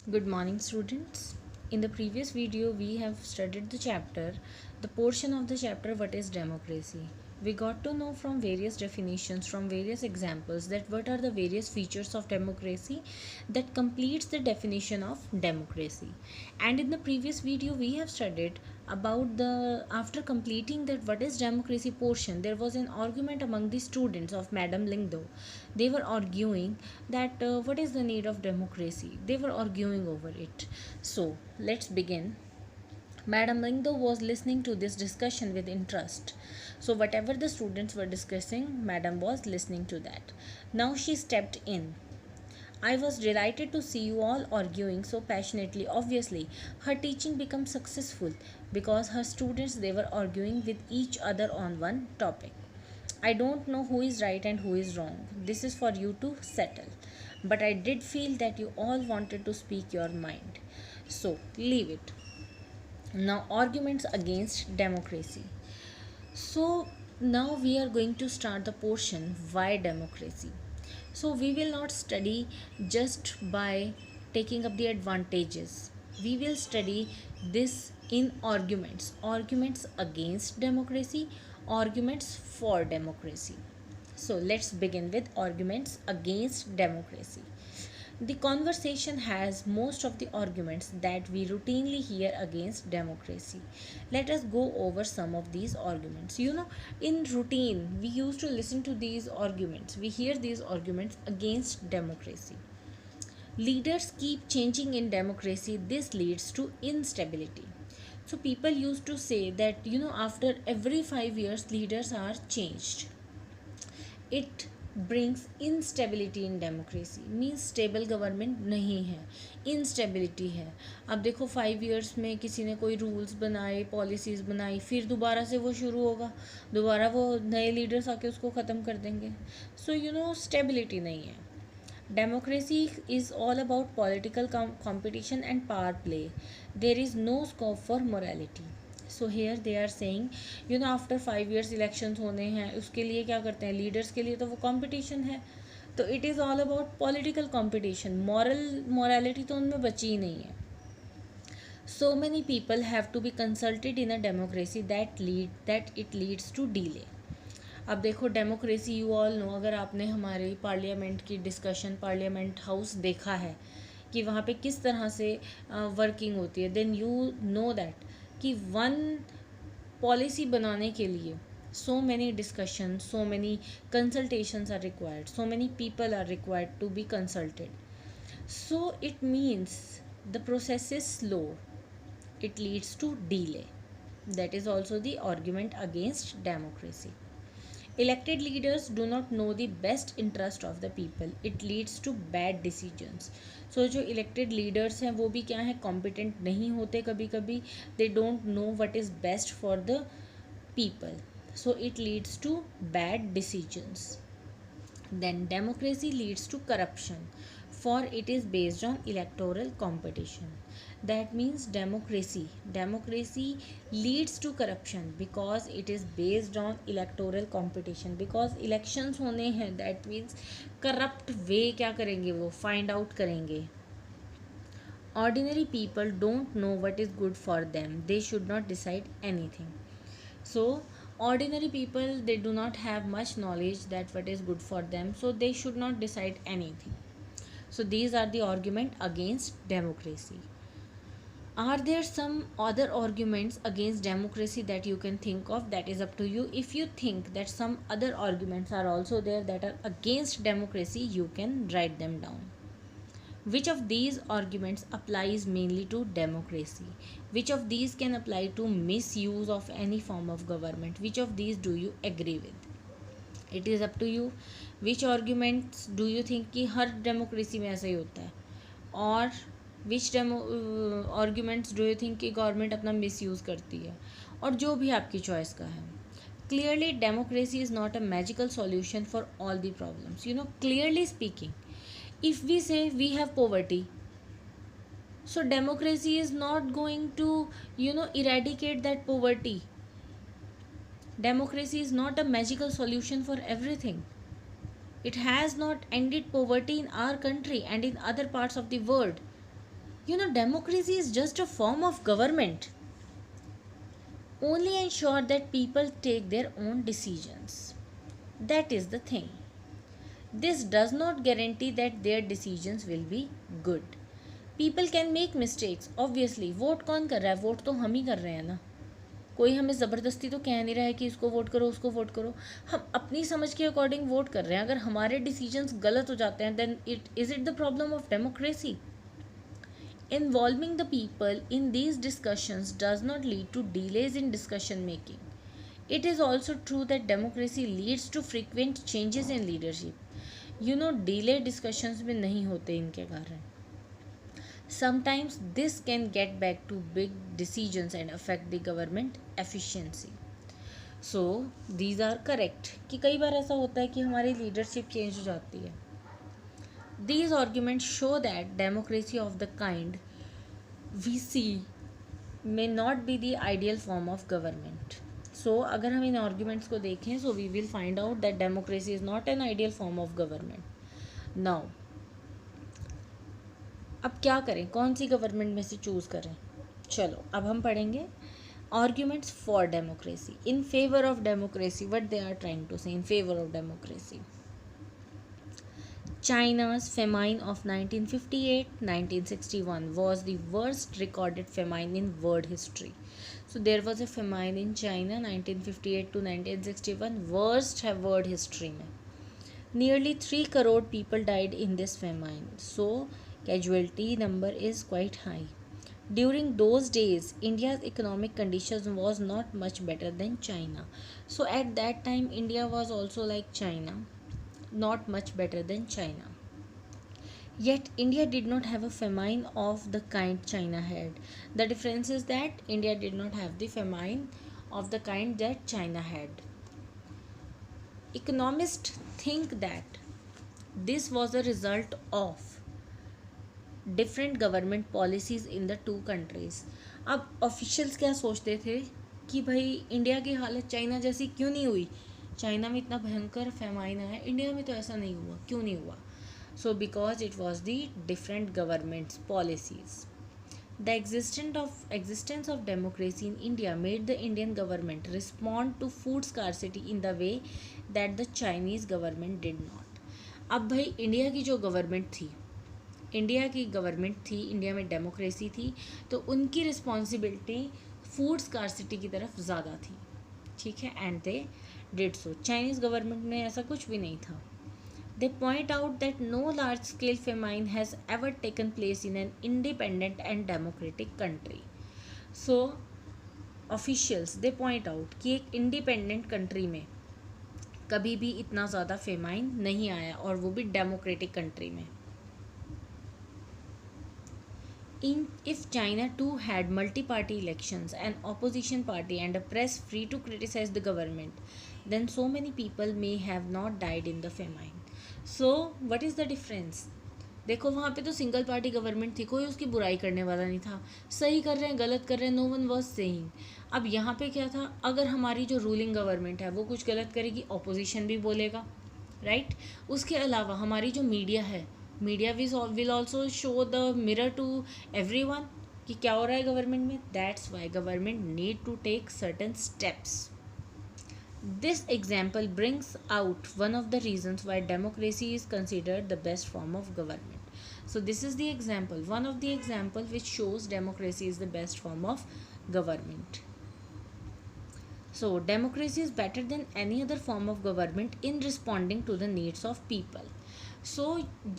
Good morning, students. In the previous video, we have studied the portion of the chapter what is democracy. We got to know from various definitions, from various examples, that what are the various features of democracy that completes the definition of democracy. And in the previous video, we have studied about the after completing that what is democracy portion, there was an argument among the students of Madam Lingdo. They were arguing that what is the need of democracy. They were arguing over it. So let's begin. Madam Lingdo was listening to this discussion with interest. So, whatever the students were discussing, Madam was listening to that. Now she stepped in. I was delighted to see you all arguing so passionately. Obviously, her teaching became successful because her students they were arguing with each other on one topic. I don't know who is right and who is wrong. This is for you to settle. But I did feel that you all wanted to speak your mind. So, leave it. Now, arguments against democracy. So, now we are going to start the portion why democracy. So, we will not study just by taking up the advantages. We will study this in arguments against democracy, arguments for democracy. So, let's begin with arguments against democracy. The conversation has most of the arguments that we routinely hear against democracy. Let us go over some of these arguments. In routine, we used to listen to these arguments. We hear these arguments against democracy. Leaders keep changing in democracy, this leads to instability. So, people used to say that, after every 5 years, leaders are changed. It brings instability in democracy. Means stable government नहीं है, instability है. अब देखो 5 years में किसी ने कोई rules बनाए, पॉलिसीज़ बनाई, फिर दोबारा से वो शुरू होगा, दोबारा वो नए लीडर्स आके उसको ख़त्म कर देंगे. सो स्टेबिलिटी नहीं है. Democracy is all about political competition and power play. There is no scope for morality. So here they are saying, after 5 years elections होने हैं, उसके लिए क्या करते हैं लीडर्स के लिए, तो वो competition है. तो it is all about political competition. Morality तो उनमें बची ही नहीं है. So many people have to be consulted in a democracy that it leads to delay. अब देखो डेमोक्रेसी यू ऑल नो, अगर आपने हमारे पार्लियामेंट की डिस्कशन, पार्लियामेंट हाउस देखा है कि वहाँ पे किस तरह से वर्किंग होती है, देन यू नो दैट कि वन पॉलिसी बनाने के लिए so many discussions, so many consultations are required, so many people are required to be consulted. So it means the process is slow, it leads to delay. That is also the argument against democracy. Elected leaders do not know the best interest of the people. It leads to bad decisions. So जो elected leaders हैं वो भी क्या है, competent नहीं होते कभी कभी. They don't know what is best for the people. So it leads to bad decisions. Then democracy leads to corruption, for it is based on electoral competition. That means democracy leads to corruption because it is based on electoral competition. Because elections होने हैं, that means corrupt way क्या करेंगे वो find out करेंगे. Ordinary people don't know what is good for them. They should not decide anything. So ordinary people, they do not have much knowledge that what is good for them, so they should not decide anything. So these are the argument against democracy. Are there some other arguments against democracy that you can think of? That is up to you. If you think that some other arguments are also there that are against democracy, you can write them down. Which of these arguments applies mainly to democracy? Which of these can apply to misuse of any form of government? Which of these do you agree with? It is up to you. Which arguments do you think कि हर democracy में ऐसा ही होता है, और विच arguments do you think कि government अपना misuse करती है, और जो भी आपकी चॉइस का है. Clearly democracy is not a magical solution for all the problems. Clearly speaking, if we say we have poverty, so democracy is not going to eradicate that poverty. Democracy is not a magical solution for everything. It has not ended poverty in our country and in other parts of the world. Democracy is just a form of government. Only ensure that people take their own decisions. That is the thing. This does not guarantee that their decisions will be good. People can make mistakes. Obviously, vote कौन कर रहा है? Vote तो हम ही कर रहे हैं ना. कोई हमें ज़बरदस्ती तो कह नहीं रहा है कि इसको वोट करो उसको वोट करो. हम अपनी समझ के अकॉर्डिंग वोट कर रहे हैं. अगर हमारे डिसीजंस गलत हो जाते हैं then it the problem of democracy. Involving the people in these discussions does not lead to delays in discussion making. It is also true that democracy leads to frequent changes in leadership. Delay discussions में नहीं होते इनके कारण. Sometimes this can get back to big decisions and affect the government efficiency. So these are correct कि कई बार ऐसा होता है कि हमारी leadership change हो जाती है. These arguments show that democracy of the kind we see may not be the ideal form of government. So अगर हम इन arguments को देखें so we will find out that democracy is not an ideal form of government. Now अब क्या करें, कौन सी government में से चूज़ करें? चलो अब हम पढ़ेंगे arguments for democracy. In favor of democracy, what they are trying to say in favor of democracy. China's famine of 1958-1961 was the worst recorded famine in world history. So there was a famine in China 1958 to 1961, worst world history में. Nearly 3 crore people died in this famine. So casualty number is quite high. During those days, India's economic conditions was not much better than China. So at that time, India was also like China, not much better than China. Yet India did not have a famine of the kind China had. The difference is that India did not have the famine of the kind that China had. Economists think that this was a result of different government policies in the two countries. अब officials क्या सोचते थे कि भाई India की हालत China जैसी क्यों नहीं हुई? चाइना में इतना भयंकर फेमाइन आया, इंडिया में तो ऐसा नहीं हुआ, क्यों नहीं हुआ? So because it was the different governments policies. The existence of democracy in India made the Indian government respond to food scarcity in the way that the Chinese government did not. अब भाई India की जो government थी, India में democracy थी, तो उनकी responsibility food scarcity की तरफ ज़्यादा थी. ठीक है, and they did so. Chinese government में ऐसा कुछ भी नहीं था. They point out that no large-scale famine has ever taken place in an independent and democratic country. So, officials they point out कि एक independent country में कभी भी इतना ज़्यादा famine नहीं आया, और वो भी democratic country में. If China too had multi-party elections, an opposition party and a press free to criticize the government, then so many people may have not died in the famine. So what is the difference? देखो वहाँ पे तो single party government थी, कोई उसकी बुराई करने वाला नहीं था. सही कर रहे हैं गलत कर रहे हैं, नो वन वाज सेइंग. अब यहाँ पे क्या था, अगर हमारी जो रूलिंग गवर्नमेंट है वो कुछ गलत करेगी, ऑपोजिशन भी बोलेगा, राइट? उसके अलावा हमारी जो मीडिया है, media will also show the mirror to everyone कि क्या हो रहा है गवर्नमेंट में. That's why government need to take certain steps. This example brings out one of the reasons why democracy is considered the best form of government. So this is the example, one of the example which shows democracy is the best form of government. So democracy is better than any other form of government in responding to the needs of people. So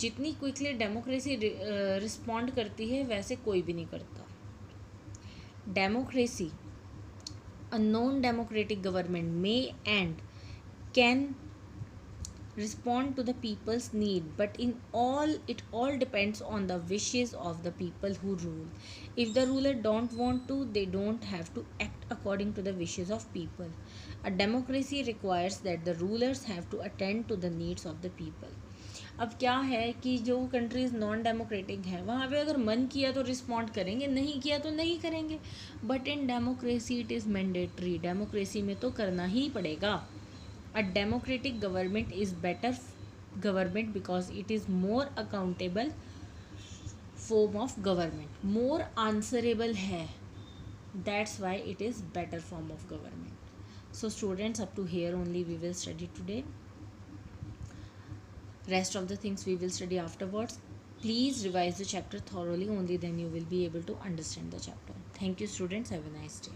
जितनी quickly democracy respond करती है वैसे कोई भी नहीं करता. Democracy, a non-democratic government may and can respond to the people's need, but it all depends on the wishes of the people who rule. If the ruler don't want to, they don't have to act according to the wishes of people. A democracy requires that the rulers have to attend to the needs of the people. अब क्या है कि जो countries non democratic हैं वहाँ पे अगर मन किया तो रिस्पॉन्ड करेंगे, नहीं किया तो नहीं करेंगे. But in democracy it is mandatory. Democracy में तो करना ही पड़ेगा. A democratic government is better government because it is more accountable form of government, more answerable है, that's why it is better form of government. So students, up to here only we will study today. Rest of the things we will study afterwards. Please revise the chapter thoroughly, only then you will be able to understand the chapter. Thank you students, have a nice day.